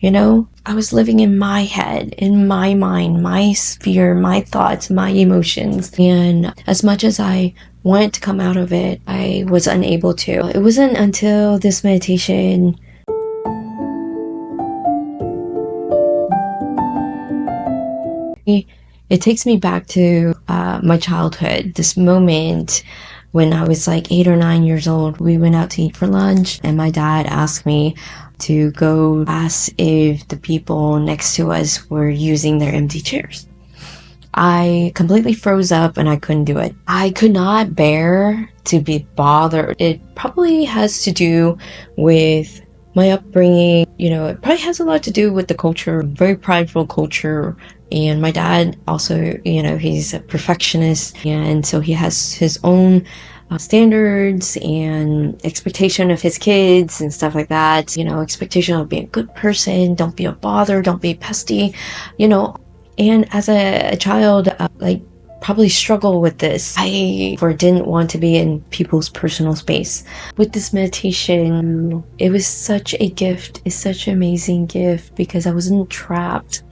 you know? I was living in my head, in my mind, my sphere, my thoughts, my emotions. And as much as I wanted to come out of it, I was unable to. It wasn't until this meditation it takes me back to my childhood, this moment when I was like 8 or 9 years old. We went out to eat for lunch, and my dad asked me to go ask if the people next to us were using their empty chairs. I completely froze up and I couldn't do it. I could not bear to be bothered. It probably has to do with my upbringing. You know, it probably has a lot to do with the culture, very prideful culture. And my dad also, you know, he's a perfectionist. And so he has his own standards and expectation of his kids and stuff like that. You know, expectation of being a good person. Don't be a bother. Don't be pesty, you know. And as a child, like probably struggle with this. I didn't want to be in people's personal space. With this meditation, it was such a gift. It's such an amazing gift because I wasn't trapped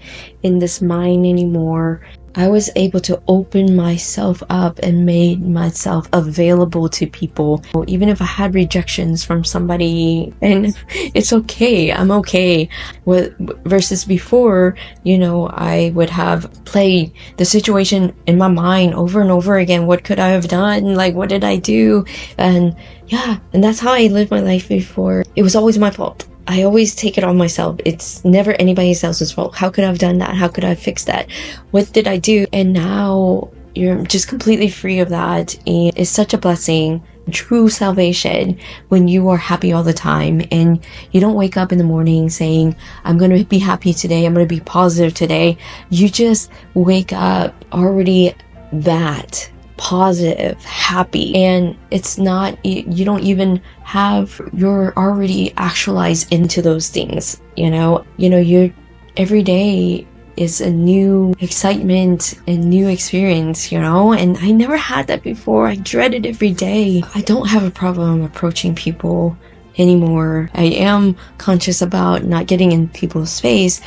in this mind anymore. I was able to open myself up and made myself available to people. Even if I had rejections from somebody, and it's okay, I'm okay. Versus before, you know, I would have played the situation in my mind over and over again. What could I have done? Like, what did I do? And yeah, and that's how I lived my life before. It was always my fault. I always take it on myself. It's never anybody else's fault. How could I have done that? How could I have fixed that? What did I do? And now you're just completely free of that. And it's such a blessing, true salvation, when you are happy all the time and you don't wake up in the morning saying, I'm going to be happy today. I'm going to be positive today. You just wake up already that positive, happy, and it's not, you don't even have, you're already actualized into those things, you know, you're every day is a new excitement and new experience, you know, and I never had that before. I dreaded every day. I don't have a problem approaching people anymore. I am conscious about not getting in people's face,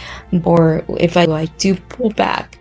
or if I do pull back,